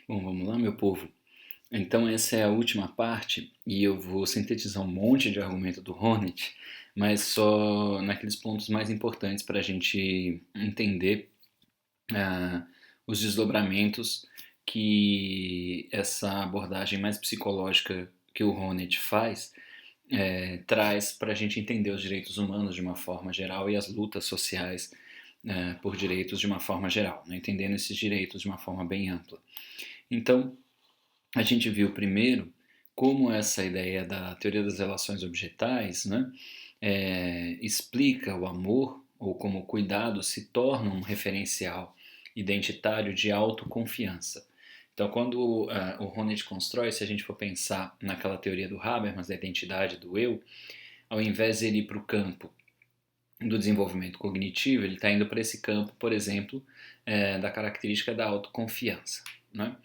Bom, vamos lá, meu povo. Então, essa é a última parte e eu vou sintetizar um monte de argumento do Hornet, mas só naqueles pontos mais importantes para a gente entender ah, os desdobramentos que essa abordagem mais psicológica que o Hornet faz traz para a gente entender os direitos humanos de uma forma geral e as lutas sociais por direitos de uma forma geral, né? Entendendo esses direitos de uma forma bem ampla. Então, a gente viu primeiro como essa ideia da teoria das relações objetais, né, explica o amor, ou como o cuidado se torna um referencial identitário de autoconfiança. Então, quando o Honneth constrói, se a gente for pensar naquela teoria do Habermas, da identidade do eu, ao invés de ele ir para o campo do desenvolvimento cognitivo, ele está indo para esse campo, por exemplo, da característica da autoconfiança. Né?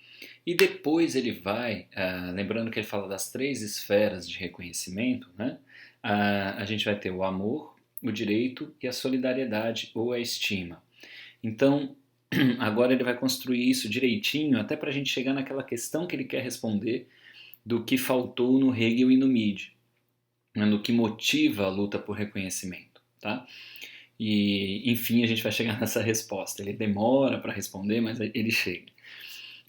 E depois ele vai, lembrando que ele fala das três esferas de reconhecimento, né? A gente vai ter o amor, o direito e a solidariedade ou a estima. Então, agora ele vai construir isso direitinho, até para a gente chegar naquela questão que ele quer responder do que faltou no Hegel e no Mead, né? No que motiva a luta por reconhecimento. Tá? E, enfim, a gente vai chegar nessa resposta. Ele demora para responder, mas ele chega.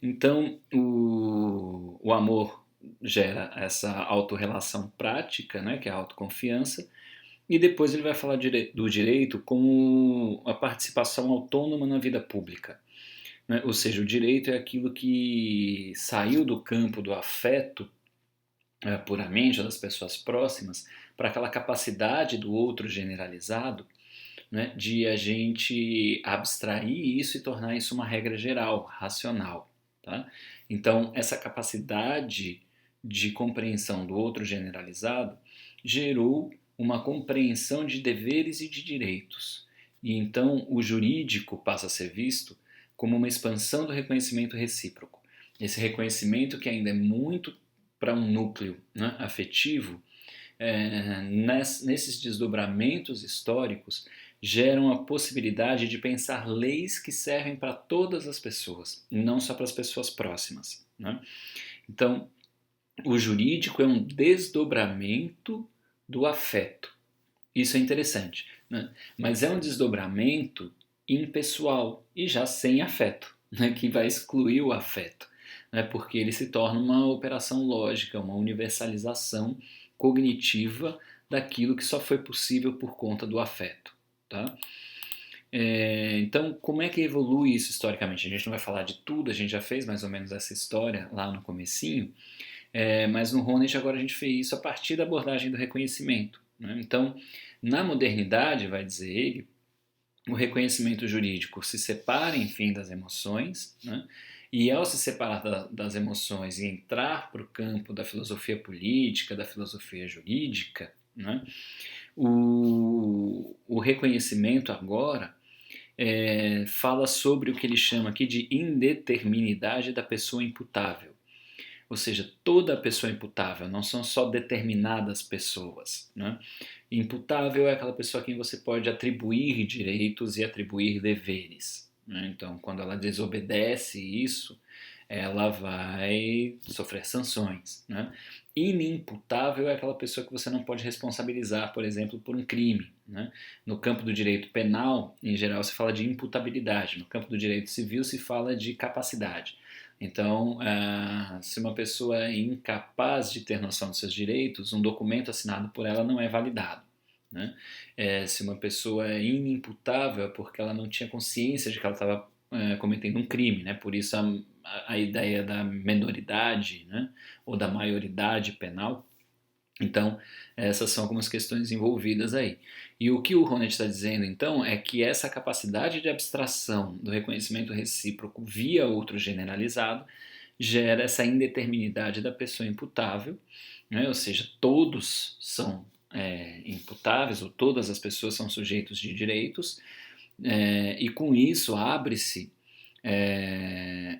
Então, o amor gera essa autorrelação prática, né, que é a autoconfiança, e depois ele vai falar do direito como a participação autônoma na vida pública. Né? Ou seja, o direito é aquilo que saiu do campo do afeto puramente, ou das pessoas próximas, para aquela capacidade do outro generalizado, né, de a gente abstrair isso e tornar isso uma regra geral, racional. Tá? Então, essa capacidade de compreensão do outro generalizado gerou uma compreensão de deveres e de direitos. E então o jurídico passa a ser visto como uma expansão do reconhecimento recíproco. Esse reconhecimento que ainda é muito para um núcleo, né, afetivo, nesses desdobramentos históricos, geram a possibilidade de pensar leis que servem para todas as pessoas, não só para as pessoas próximas. Né? Então, o jurídico é um desdobramento do afeto. Isso é interessante, né? Mas é um desdobramento impessoal e já sem afeto, né? Que vai excluir o afeto, né? Porque ele se torna uma operação lógica, uma universalização cognitiva daquilo que só foi possível por conta do afeto. Tá? Então, como é que evolui isso historicamente? A gente não vai falar de tudo, a gente já fez mais ou menos essa história lá no comecinho, mas no Honneth agora a gente fez isso a partir da abordagem do reconhecimento. Né? Então, na modernidade, vai dizer ele, o reconhecimento jurídico se separa, enfim, das emoções, né? E ao se separar das emoções e entrar para o campo da filosofia política, da filosofia jurídica, né? O reconhecimento agora fala sobre o que ele chama aqui de indeterminidade da pessoa imputável. Ou seja, toda pessoa imputável, não são só determinadas pessoas. Né? Imputável é aquela pessoa a quem você pode atribuir direitos e atribuir deveres. Né? Então, quando ela desobedece isso, ela vai sofrer sanções. Né? Inimputável é aquela pessoa que você não pode responsabilizar, por exemplo, por um crime. Né? No campo do direito penal, em geral, se fala de imputabilidade. No campo do direito civil, se fala de capacidade. Então, se uma pessoa é incapaz de ter noção dos seus direitos, um documento assinado por ela não é validado. Né? Se uma pessoa é inimputável é porque ela não tinha consciência de que ela estava cometendo um crime. Né? Por isso a ideia da menoridade, né? Ou da maioridade penal. Então, essas são algumas questões envolvidas aí. E o que o Honneth está dizendo, então, é que essa capacidade de abstração do reconhecimento recíproco via outro generalizado gera essa indeterminidade da pessoa imputável, né? Ou seja, todos são imputáveis, ou todas as pessoas são sujeitos de direitos, e com isso abre-se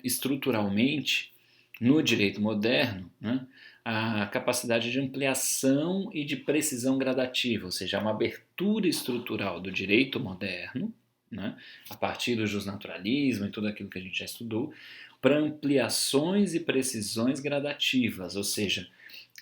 estruturalmente no direito moderno, né, a capacidade de ampliação e de precisão gradativa, ou seja, uma abertura estrutural do direito moderno, né, a partir do justnaturalismo e tudo aquilo que a gente já estudou, para ampliações e precisões gradativas, ou seja,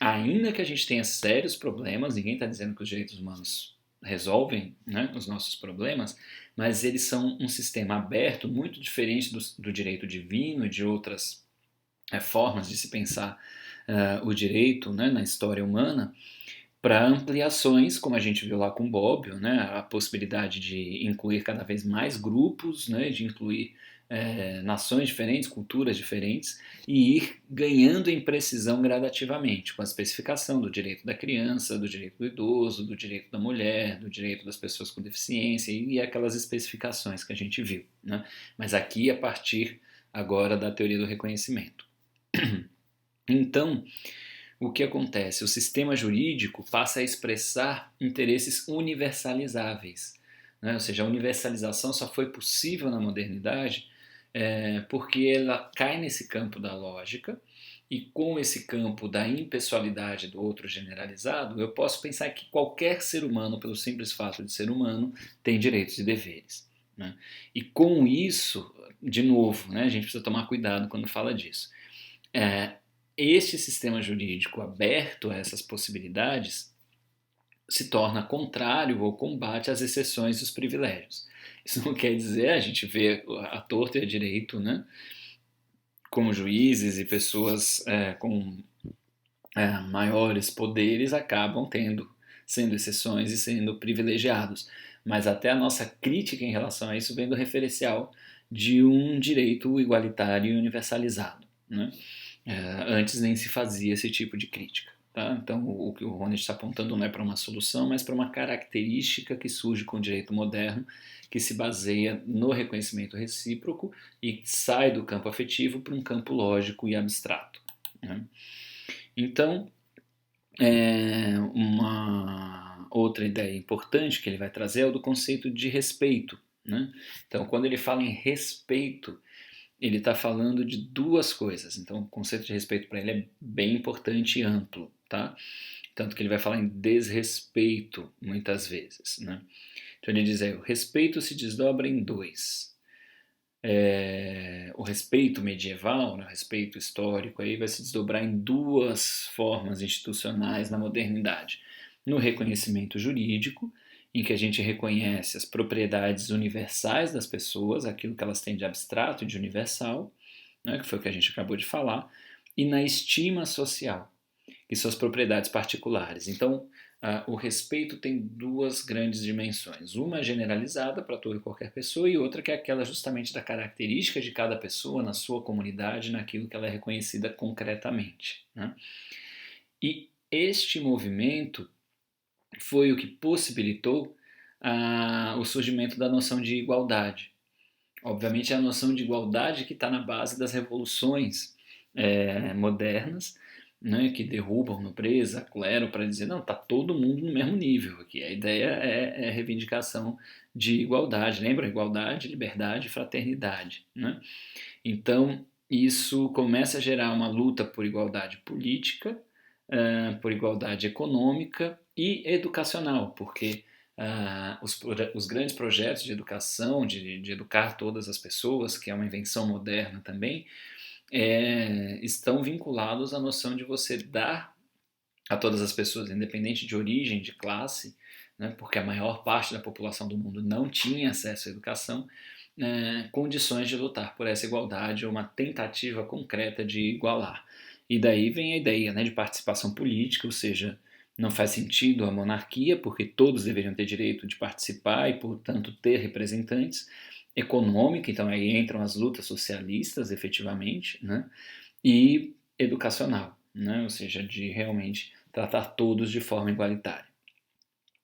ainda que a gente tenha sérios problemas, ninguém está dizendo que os direitos humanos resolvem, né, os nossos problemas, mas eles são um sistema aberto, muito diferente do direito divino e de outras formas de se pensar o direito, né, na história humana, para ampliações, como a gente viu lá com Bobbio, né, a possibilidade de incluir cada vez mais grupos, né, de incluir nações diferentes, culturas diferentes, e ir ganhando em precisão gradativamente, com a especificação do direito da criança, do direito do idoso, do direito da mulher, do direito das pessoas com deficiência, e aquelas especificações que a gente viu. Né? Mas aqui a partir agora da teoria do reconhecimento. Então, o que acontece? O sistema jurídico passa a expressar interesses universalizáveis. Né? Ou seja, a universalização só foi possível na modernidade porque ela cai nesse campo da lógica, e com esse campo da impessoalidade do outro generalizado, eu posso pensar que qualquer ser humano, pelo simples fato de ser humano, tem direitos e deveres. Né? E com isso, de novo, né, a gente precisa tomar cuidado quando fala disso. Este sistema jurídico aberto a essas possibilidades se torna contrário ou combate às exceções e os privilégios. Isso não quer dizer, a gente vê a torto e a direito, né, como juízes e pessoas com maiores poderes acabam sendo exceções e sendo privilegiados. Mas até a nossa crítica em relação a isso vem do referencial de um direito igualitário e universalizado. Né? Antes nem se fazia esse tipo de crítica. Tá? Então, o que o Rony está apontando não é para uma solução, mas para uma característica que surge com o direito moderno, que se baseia no reconhecimento recíproco e sai do campo afetivo para um campo lógico e abstrato. Né? Então, uma outra ideia importante que ele vai trazer é o do conceito de respeito. Né? Então, quando ele fala em respeito, ele está falando de duas coisas. Então, o conceito de respeito para ele é bem importante e amplo, tá? Tanto que ele vai falar em desrespeito muitas vezes, né? Então ele diz o respeito se desdobra em dois. O respeito medieval, né, o respeito histórico, aí vai se desdobrar em duas formas institucionais na modernidade. No reconhecimento jurídico, em que a gente reconhece as propriedades universais das pessoas, aquilo que elas têm de abstrato e de universal, né, que foi o que a gente acabou de falar, e na estima social, que são as propriedades particulares. Então, o respeito tem duas grandes dimensões. Uma generalizada para toda e qualquer pessoa, e outra que é aquela justamente da característica de cada pessoa na sua comunidade, naquilo que ela é reconhecida concretamente. Né? E este movimento foi o que possibilitou o surgimento da noção de igualdade. Obviamente é a noção de igualdade que está na base das revoluções modernas, né, que derrubam nobreza, clero, para dizer, não, está todo mundo no mesmo nível aqui. A ideia é reivindicação de igualdade. Lembra? Igualdade, liberdade e fraternidade. Né? Então, isso começa a gerar uma luta por igualdade política, por igualdade econômica e educacional, porque os grandes projetos de educação, de educar todas as pessoas, que é uma invenção moderna também, estão vinculados à noção de você dar a todas as pessoas, independente de origem, de classe, né, porque a maior parte da população do mundo não tinha acesso à educação, condições de lutar por essa igualdade ou uma tentativa concreta de igualar. E daí vem a ideia, né, de participação política, ou seja, não faz sentido a monarquia, porque todos deveriam ter direito de participar e, portanto, ter representantes. Econômica, então aí entram as lutas socialistas, efetivamente, né, e educacional, né, ou seja, de realmente tratar todos de forma igualitária.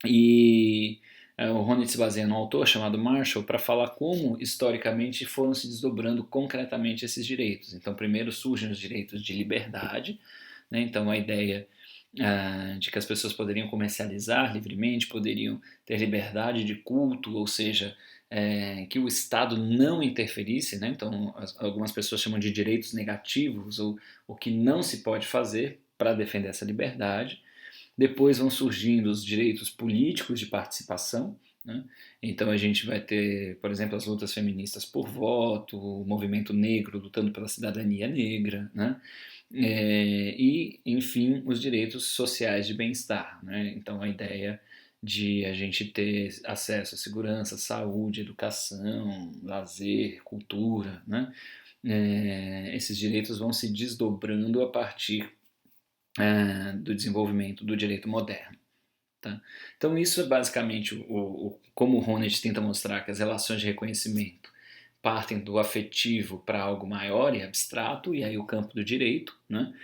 E o Rony se baseia num autor chamado Marshall para falar como, historicamente, foram se desdobrando concretamente esses direitos. Então, primeiro surgem os direitos de liberdade, né? Então a ideia de que as pessoas poderiam comercializar livremente, poderiam ter liberdade de culto, ou seja, que o Estado não interferisse, né? Então algumas pessoas chamam de direitos negativos, ou o que não se pode fazer para defender essa liberdade. Depois vão surgindo os direitos políticos de participação, né? Então a gente vai ter, por exemplo, as lutas feministas por voto, o movimento negro lutando pela cidadania negra, né? E, enfim, os direitos sociais de bem-estar, né? Então a ideia de a gente ter acesso à segurança, saúde, educação, lazer, cultura, né? Esses direitos vão se desdobrando a partir do desenvolvimento do direito moderno. Tá? Então isso é basicamente como o Honneth tenta mostrar que as relações de reconhecimento partem do afetivo para algo maior e abstrato, e aí o campo do direito, né?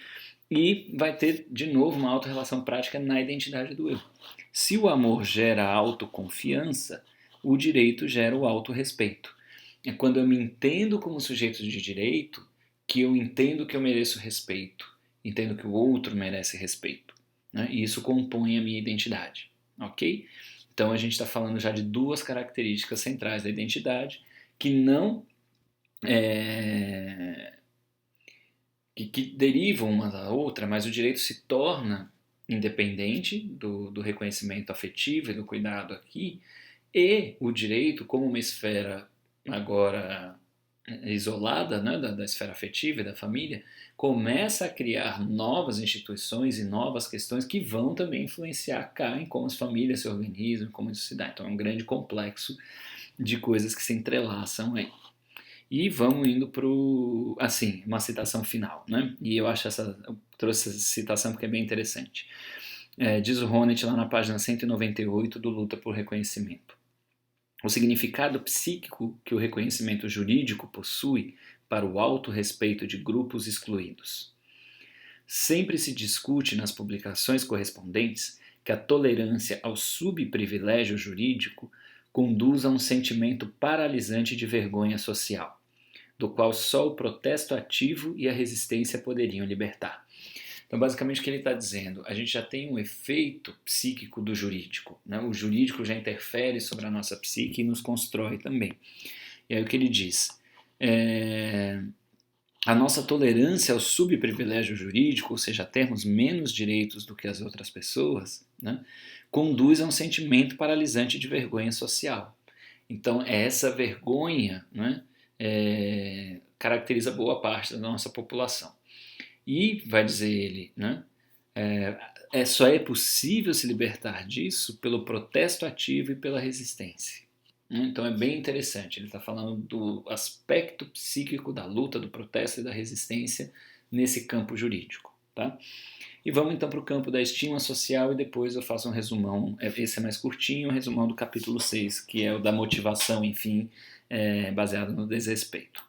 E vai ter, de novo, uma autorrelação prática na identidade do eu. Se o amor gera autoconfiança, o direito gera o autorrespeito. É quando eu me entendo como sujeito de direito que eu entendo que eu mereço respeito, entendo que o outro merece respeito. Né? E isso compõe a minha identidade. Ok? Então a gente está falando já de duas características centrais da identidade que não é, que derivam uma da outra, mas o direito se torna independente do reconhecimento afetivo e do cuidado aqui, e o direito, como uma esfera agora isolada, né, da esfera afetiva e da família, começa a criar novas instituições e novas questões que vão também influenciar cá em como as famílias se organizam, como isso se dá. Então é um grande complexo de coisas que se entrelaçam aí. E vamos indo para assim, uma citação final, né? E eu acho eu trouxe essa citação porque é bem interessante. Diz o Honneth lá na página 198 do Luta por Reconhecimento. O significado psíquico que o reconhecimento jurídico possui para o autorrespeito de grupos excluídos. Sempre se discute nas publicações correspondentes que a tolerância ao subprivilégio jurídico conduz a um sentimento paralisante de vergonha social, do qual só o protesto ativo e a resistência poderiam libertar. Então, basicamente, o que ele está dizendo? A gente já tem um efeito psíquico do jurídico. Né? O jurídico já interfere sobre a nossa psique e nos constrói também. E aí o que ele diz? A nossa tolerância ao subprivilégio jurídico, ou seja, a termos menos direitos do que as outras pessoas, né, conduz a um sentimento paralisante de vergonha social. Então, essa vergonha, né, caracteriza boa parte da nossa população. E, vai dizer ele, né, só é possível se libertar disso pelo protesto ativo e pela resistência. Então é bem interessante, ele está falando do aspecto psíquico da luta, do protesto e da resistência nesse campo jurídico. Tá? E vamos então para o campo da estima social e depois eu faço um resumão, esse é mais curtinho, um resumão do capítulo 6, que é o da motivação, enfim, baseado no desrespeito.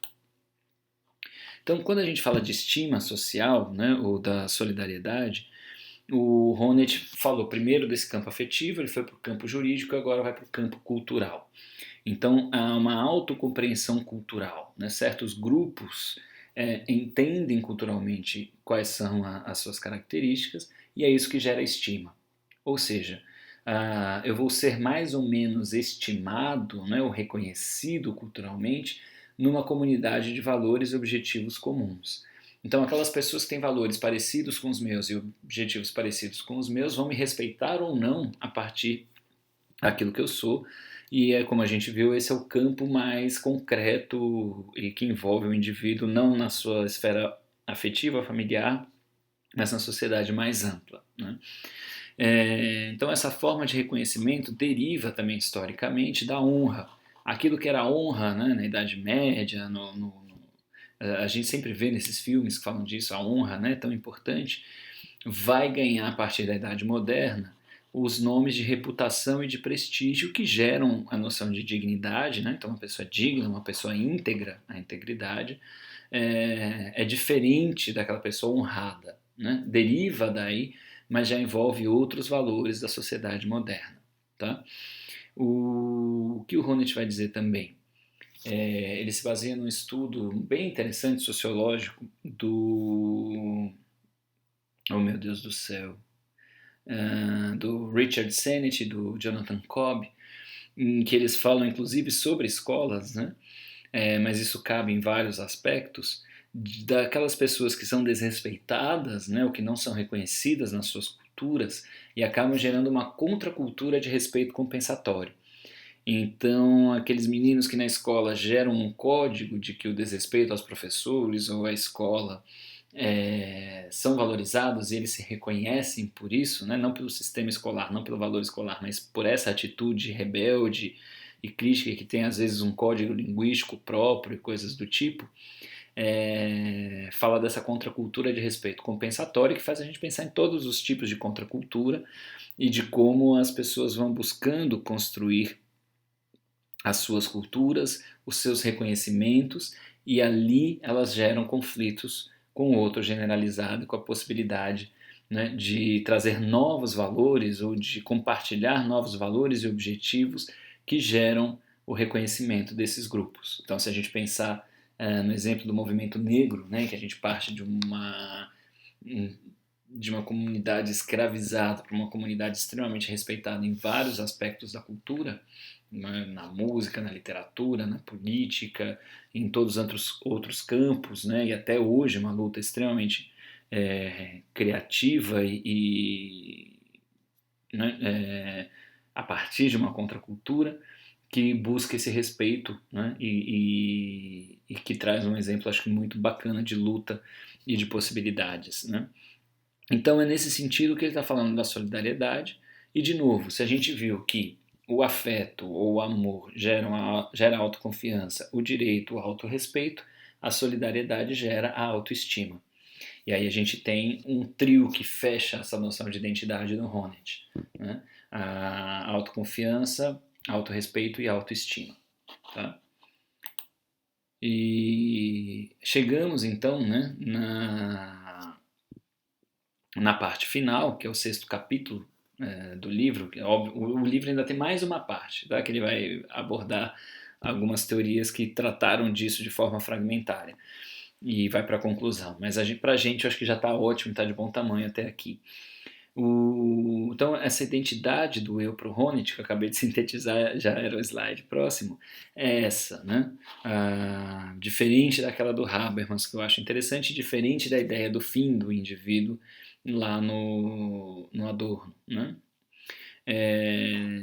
Então, quando a gente fala de estima social, né, ou da solidariedade, o Honneth falou primeiro desse campo afetivo, ele foi para o campo jurídico, agora vai para o campo cultural. Então, há uma autocompreensão cultural. Né? Certos grupos entendem culturalmente quais são as suas características e é isso que gera estima. Ou seja, eu vou ser mais ou menos estimado, né, ou reconhecido culturalmente numa comunidade de valores e objetivos comuns. Então, aquelas pessoas que têm valores parecidos com os meus e objetivos parecidos com os meus vão me respeitar ou não a partir daquilo que eu sou. E como a gente viu, esse é o campo mais concreto e que envolve o indivíduo não na sua esfera afetiva, familiar, mas na sociedade mais ampla. Né? Então, essa forma de reconhecimento deriva também historicamente da honra. Aquilo que era honra, né, na Idade Média, a gente sempre vê nesses filmes que falam disso, a honra, né, tão importante, vai ganhar a partir da Idade Moderna os nomes de reputação e de prestígio que geram a noção de dignidade, né? Então uma pessoa digna, uma pessoa íntegra, a integridade é diferente daquela pessoa honrada, né? Deriva daí, mas já envolve outros valores da sociedade moderna, tá? O que o Honneth vai dizer também? Ele se baseia num estudo bem interessante sociológico do... Oh meu Deus do céu! Do Richard Sennett e do Jonathan Cobb, em que eles falam inclusive sobre escolas, né? Mas isso cabe em vários aspectos, daquelas pessoas que são desrespeitadas, né, ou que não são reconhecidas nas suas culturas e acabam gerando uma contracultura de respeito compensatório. Então, aqueles meninos que na escola geram um código de que o desrespeito aos professores ou à escola são valorizados e eles se reconhecem por isso, né? Não pelo sistema escolar, não pelo valor escolar, mas por essa atitude rebelde e crítica que tem às vezes um código linguístico próprio e coisas do tipo, fala dessa contracultura de respeito compensatório que faz a gente pensar em todos os tipos de contracultura e de como as pessoas vão buscando construir as suas culturas, os seus reconhecimentos, e ali elas geram conflitos com o outro generalizado, com a possibilidade, né, de trazer novos valores ou de compartilhar novos valores e objetivos que geram o reconhecimento desses grupos. Então, se a gente pensar no exemplo do movimento negro, né, que a gente parte de uma comunidade escravizada para uma comunidade extremamente respeitada em vários aspectos da cultura, na música, na literatura, na política, em todos os outros campos, né? E até hoje uma luta extremamente criativa né, a partir de uma contracultura que busca esse respeito, né? E que traz um exemplo, acho que muito bacana de luta e de possibilidades, né? Então é nesse sentido que ele está falando da solidariedade. E de novo, se a gente viu que o afeto ou o amor gera autoconfiança, o direito, o autorrespeito, a solidariedade gera a autoestima. E aí a gente tem um trio que fecha essa noção de identidade no Honneth, né? A autoconfiança, autorrespeito e autoestima. Tá? E chegamos então, né, na parte final, que é o sexto capítulo do livro, que é óbvio, o livro ainda tem mais uma parte, tá? Que ele vai abordar algumas teorias que trataram disso de forma fragmentária e vai para a conclusão. Mas para a gente, eu acho que já está ótimo, está de bom tamanho até aqui. Então, essa identidade do eu para o Honneth, que eu acabei de sintetizar, já era o slide próximo, é essa, né? Diferente daquela do Habermas, que eu acho interessante, diferente da ideia do fim do indivíduo lá no Adorno, né?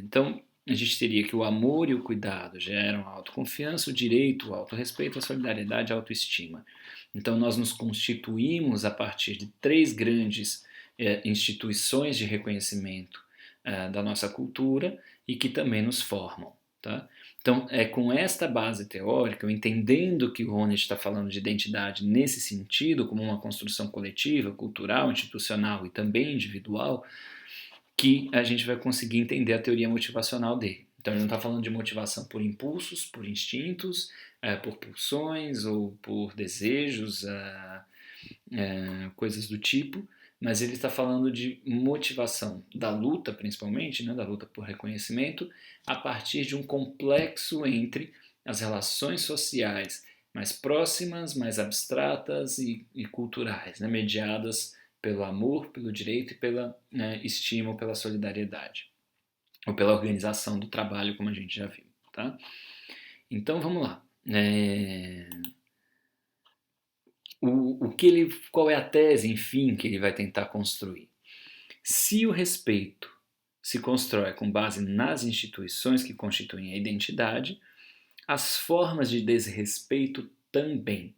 Então, a gente teria que o amor e o cuidado geram a autoconfiança, o direito, o autorrespeito, a solidariedade e a autoestima. Então, nós nos constituímos a partir de três grandes instituições de reconhecimento da nossa cultura e que também nos formam. Tá? Então, é com esta base teórica, eu entendendo que o Honneth está falando de identidade nesse sentido, como uma construção coletiva, cultural, institucional e também individual, que a gente vai conseguir entender a teoria motivacional dele. Então, ele não está falando de motivação por impulsos, por instintos, por pulsões ou por desejos, coisas do tipo, mas ele está falando de motivação da luta, principalmente, né, da luta por reconhecimento, a partir de um complexo entre as relações sociais mais próximas, mais abstratas e culturais, né, mediadas pelo amor, pelo direito e pela estima ou pela solidariedade, ou pela organização do trabalho, como a gente já viu. Tá? Então vamos lá. Qual é a tese, enfim, que ele vai tentar construir? Se o respeito se constrói com base nas instituições que constituem a identidade, as formas de desrespeito também.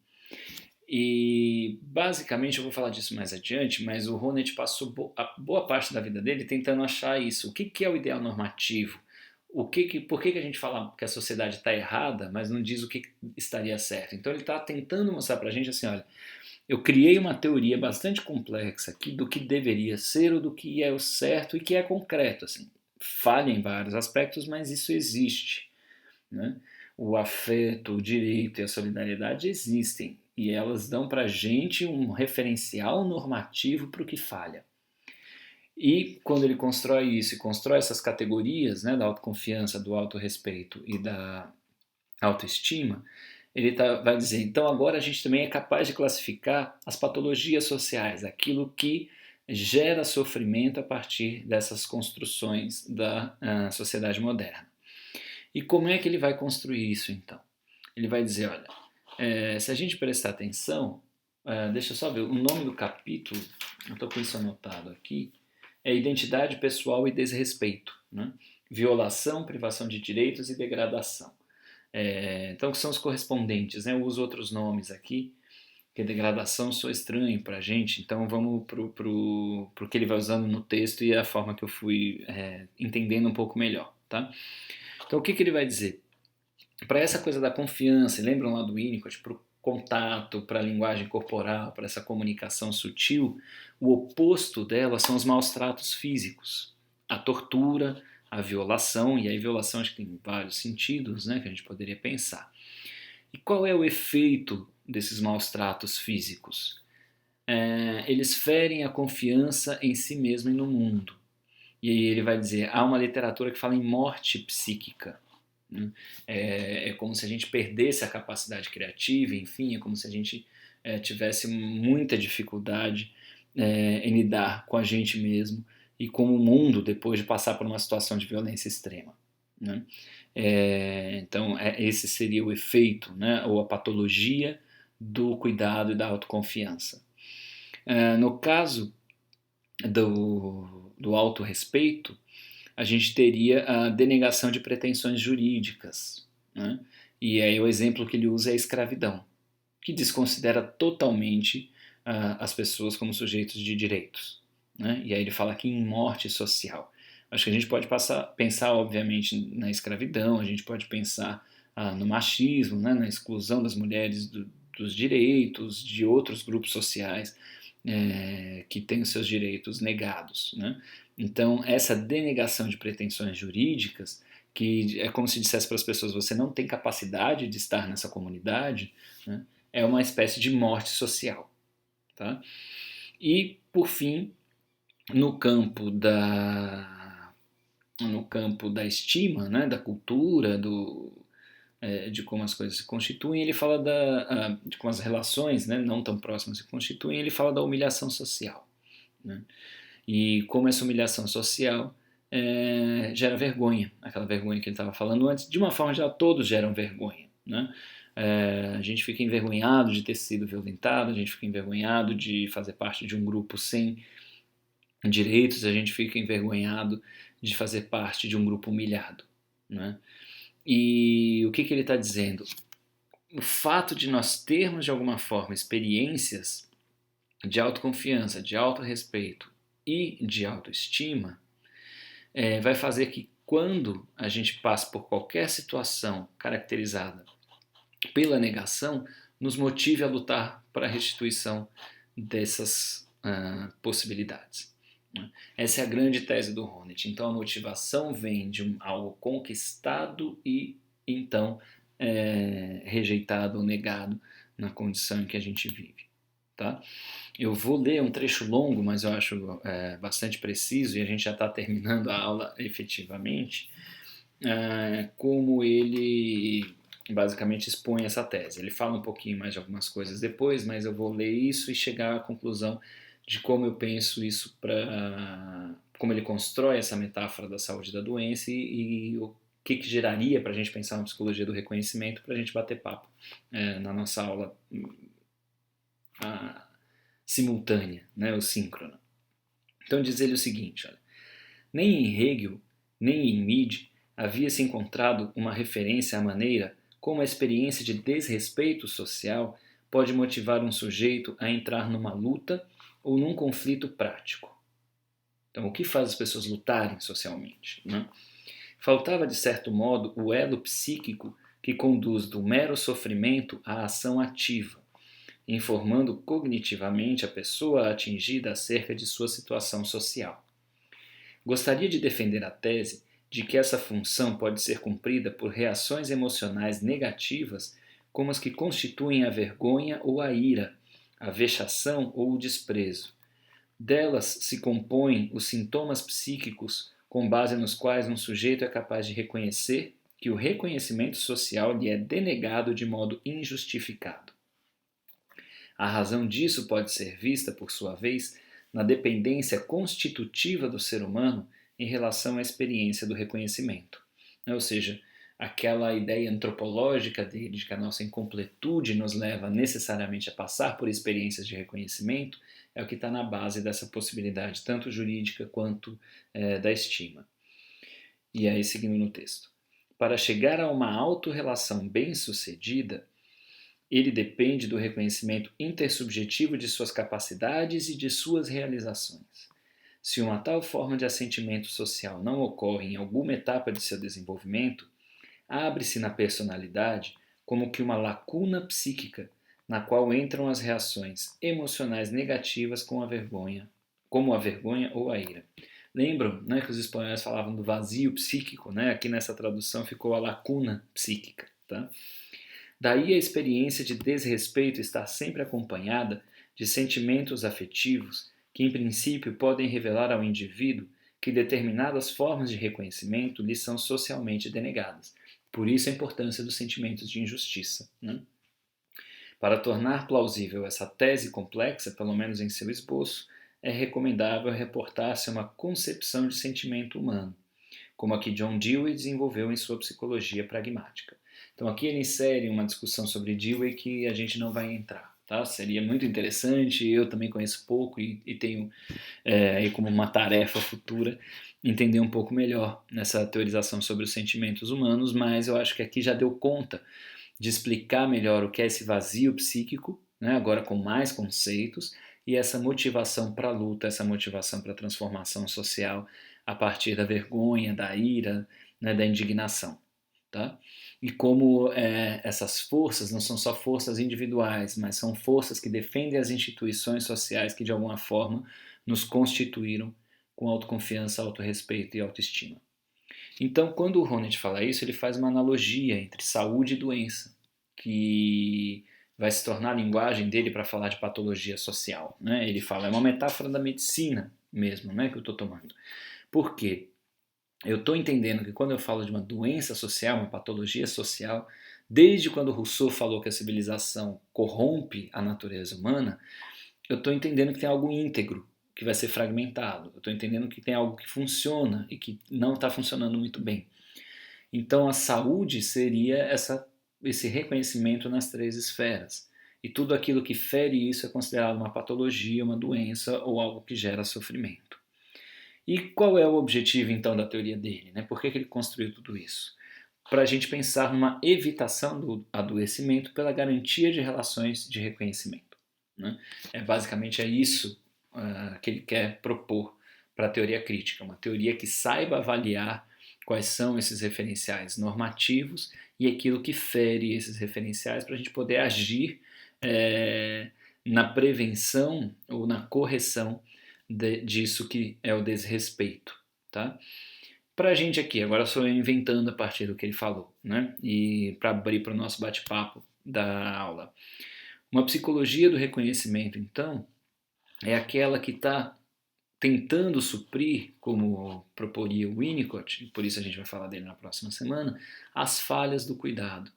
E basicamente eu vou falar disso mais adiante, mas o Honneth passou boa parte da vida dele tentando achar isso. O que é o ideal normativo? Por que a gente fala que a sociedade está errada, mas não diz o que estaria certo? Então ele está tentando mostrar para a gente assim, olha, eu criei uma teoria bastante complexa aqui do que deveria ser ou do que é o certo e que é concreto. Assim. Falha em vários aspectos, mas isso existe. Né? O afeto, o direito e a solidariedade existem e elas dão para a gente um referencial normativo para o que falha. E quando ele constrói isso e constrói essas categorias, né, da autoconfiança, do autorrespeito e da autoestima, ele vai dizer, então agora a gente também é capaz de classificar as patologias sociais, aquilo que gera sofrimento a partir dessas construções da sociedade moderna. E como é que ele vai construir isso então? Ele vai dizer, olha, se a gente prestar atenção, deixa eu só ver, o nome do capítulo, eu estou com isso anotado aqui, é Identidade Pessoal e Desrespeito. Né? violação, privação de direitos e degradação. Então, que são os correspondentes, né? Eu uso outros nomes aqui, porque degradação soa estranho para a gente, então vamos pro que ele vai usando no texto e a forma que eu fui entendendo um pouco melhor, tá? Então, o que ele vai dizer? Para essa coisa da confiança, lembram lá do Winnicott, para o contato, para a linguagem corporal, para essa comunicação sutil, o oposto dela são os maus tratos físicos, a tortura, a violação, e aí violação acho que tem vários sentidos, né, que a gente poderia pensar. E qual é o efeito desses maus tratos físicos? Eles ferem a confiança em si mesmo e no mundo. E aí ele vai dizer, há uma literatura que fala em morte psíquica. Né? É como se a gente perdesse a capacidade criativa, enfim, é como se a gente tivesse muita dificuldade em lidar com a gente mesmo e com o mundo depois de passar por uma situação de violência extrema. Né? Então, esse seria o efeito, né, ou a patologia do cuidado e da autoconfiança. No caso do autorrespeito, a gente teria a denegação de pretensões jurídicas. Né? E aí o exemplo que ele usa é a escravidão, que desconsidera totalmente as pessoas como sujeitos de direitos. Né? E aí ele fala aqui em morte social. Acho que a gente pode pensar, obviamente, na escravidão, a gente pode pensar no machismo, né? Na exclusão das mulheres dos direitos, de outros grupos sociais que têm os seus direitos negados. Né? Então, essa denegação de pretensões jurídicas, que é como se dissesse para as pessoas, você não tem capacidade de estar nessa comunidade, né? É uma espécie de morte social. Tá? E, por fim, no campo da estima, né, da cultura, de como as coisas se constituem, ele fala de como as relações, né, não tão próximas se constituem, ele fala da humilhação social. Né? E como essa humilhação social gera vergonha, aquela vergonha que ele estava falando antes, de uma forma geral, todos geram vergonha. Né? A gente fica envergonhado de ter sido violentado, a gente fica envergonhado de fazer parte de um grupo sem direitos, a gente fica envergonhado de fazer parte de um grupo humilhado. Né? E o que ele está dizendo? O fato de nós termos, de alguma forma, experiências de autoconfiança, de autorrespeito e de autoestima vai fazer que quando a gente passe por qualquer situação caracterizada pela negação, nos motive a lutar para a restituição dessas possibilidades. Essa é a grande tese do Honneth. Então a motivação vem de algo conquistado e então rejeitado ou negado na condição em que a gente vive. Tá? Eu vou ler um trecho longo, mas eu acho bastante preciso, e a gente já está terminando a aula efetivamente, como ele basicamente expõe essa tese. Ele fala um pouquinho mais de algumas coisas depois, mas eu vou ler isso e chegar à conclusão de como eu penso isso como ele constrói essa metáfora da saúde e da doença e o que geraria para a gente pensar na psicologia do reconhecimento para a gente bater papo na nossa aula simultânea, né, ou síncrona. Então diz ele o seguinte, olha, nem em Hegel, nem em Mead havia se encontrado uma referência à maneira como a experiência de desrespeito social pode motivar um sujeito a entrar numa luta ou num conflito prático. Então, o que faz as pessoas lutarem socialmente? Né? Faltava, de certo modo, o elo psíquico que conduz do mero sofrimento à ação ativa, informando cognitivamente a pessoa atingida acerca de sua situação social. Gostaria de defender a tese de que essa função pode ser cumprida por reações emocionais negativas como as que constituem a vergonha ou a ira, a vexação ou o desprezo. Delas se compõem os sintomas psíquicos com base nos quais um sujeito é capaz de reconhecer que o reconhecimento social lhe é denegado de modo injustificado. A razão disso pode ser vista, por sua vez, na dependência constitutiva do ser humano em relação à experiência do reconhecimento. Ou seja, aquela ideia antropológica dele de que a nossa incompletude nos leva necessariamente a passar por experiências de reconhecimento é o que está na base dessa possibilidade, tanto jurídica quanto da estima. E aí, seguindo no texto. Para chegar a uma autorrelação bem-sucedida, ele depende do reconhecimento intersubjetivo de suas capacidades e de suas realizações. Se uma tal forma de assentimento social não ocorre em alguma etapa de seu desenvolvimento, abre-se na personalidade como que uma lacuna psíquica na qual entram as reações emocionais negativas com a vergonha, como a vergonha ou a ira. Lembram, né, que os espanhóis falavam do vazio psíquico, né? Aqui nessa tradução ficou a lacuna psíquica, tá? Daí a experiência de desrespeito está sempre acompanhada de sentimentos afetivos que, em princípio, podem revelar ao indivíduo que determinadas formas de reconhecimento lhe são socialmente denegadas. Por isso a importância dos sentimentos de injustiça, né? Para tornar plausível essa tese complexa, pelo menos em seu esboço, é recomendável reportar-se a uma concepção de sentimento humano, como a que John Dewey desenvolveu em sua psicologia pragmática. Então aqui ele insere uma discussão sobre Dewey que a gente não vai entrar. Tá? Seria muito interessante, eu também conheço pouco e tenho aí como uma tarefa futura entender um pouco melhor nessa teorização sobre os sentimentos humanos, mas eu acho que aqui já deu conta de explicar melhor o que é esse vazio psíquico, né, agora com mais conceitos, e essa motivação para a luta, essa motivação para a transformação social a partir da vergonha, da ira, né, da indignação. Tá? E como essas forças não são só forças individuais, mas são forças que defendem as instituições sociais que de alguma forma nos constituíram com autoconfiança, autorrespeito e autoestima. Então, quando o Honneth fala isso, ele faz uma analogia entre saúde e doença, que vai se tornar a linguagem dele para falar de patologia social. Né? Ele fala, é uma metáfora da medicina mesmo, né, que eu estou tomando. Por quê? Eu estou entendendo que quando eu falo de uma doença social, uma patologia social, desde quando Rousseau falou que a civilização corrompe a natureza humana, eu estou entendendo que tem algo íntegro que vai ser fragmentado. Eu estou entendendo que tem algo que funciona e que não está funcionando muito bem. Então a saúde seria esse reconhecimento nas três esferas. E tudo aquilo que fere isso é considerado uma patologia, uma doença ou algo que gera sofrimento. E qual é o objetivo então da teoria dele? Né? Por que ele construiu tudo isso? Para a gente pensar numa evitação do adoecimento pela garantia de relações de reconhecimento. Né? Basicamente é isso que ele quer propor para a teoria crítica, uma teoria que saiba avaliar quais são esses referenciais normativos e aquilo que fere esses referenciais para a gente poder agir na prevenção ou na correção disso que é o desrespeito. Tá? Para a gente aqui, agora sou eu inventando a partir do que ele falou, né? E para abrir para o nosso bate-papo da aula. Uma psicologia do reconhecimento, então, é aquela que está tentando suprir, como proporia o Winnicott, e por isso a gente vai falar dele na próxima semana, as falhas do cuidado,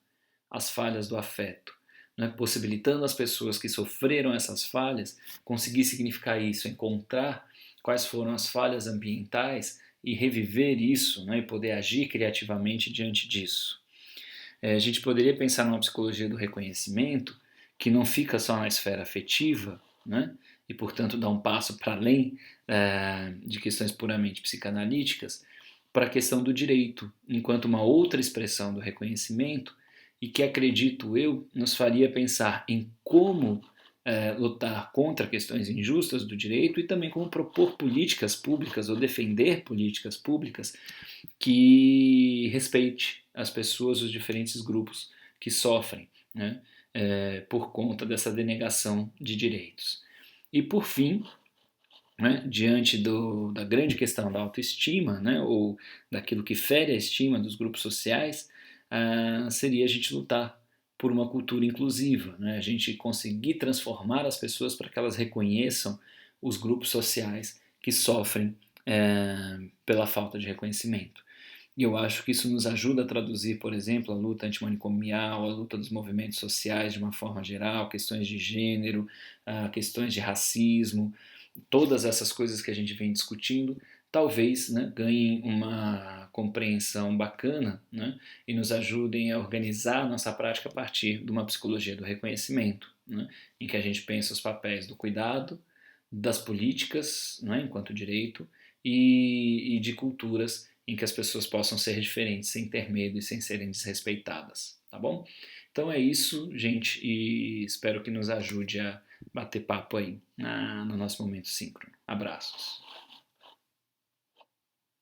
as falhas do afeto, né? Possibilitando as pessoas que sofreram essas falhas conseguir significar isso, encontrar quais foram as falhas ambientais e reviver isso, né? E poder agir criativamente diante disso. A gente poderia pensar numa psicologia do reconhecimento que não fica só na esfera afetiva, né? E portanto dá um passo para além de questões puramente psicanalíticas, para a questão do direito, enquanto uma outra expressão do reconhecimento, e que acredito eu nos faria pensar em como lutar contra questões injustas do direito e também como propor políticas públicas ou defender políticas públicas que respeite as pessoas, os diferentes grupos que sofrem, né, por conta dessa denegação de direitos. E por fim, né, diante da grande questão da autoestima, né, ou daquilo que fere a estima dos grupos sociais, seria a gente lutar por uma cultura inclusiva, né, a gente conseguir transformar as pessoas para que elas reconheçam os grupos sociais que sofrem pela falta de reconhecimento. E eu acho que isso nos ajuda a traduzir, por exemplo, a luta antimanicomial, a luta dos movimentos sociais de uma forma geral, questões de gênero, questões de racismo, todas essas coisas que a gente vem discutindo, talvez, né, ganhem uma compreensão bacana, né, e nos ajudem a organizar a nossa prática a partir de uma psicologia do reconhecimento, né, em que a gente pensa os papéis do cuidado, das políticas, né, enquanto direito, e de culturas em que as pessoas possam ser diferentes sem ter medo e sem serem desrespeitadas, tá bom? Então é isso, gente, e espero que nos ajude a bater papo aí no nosso momento síncrono. Abraços.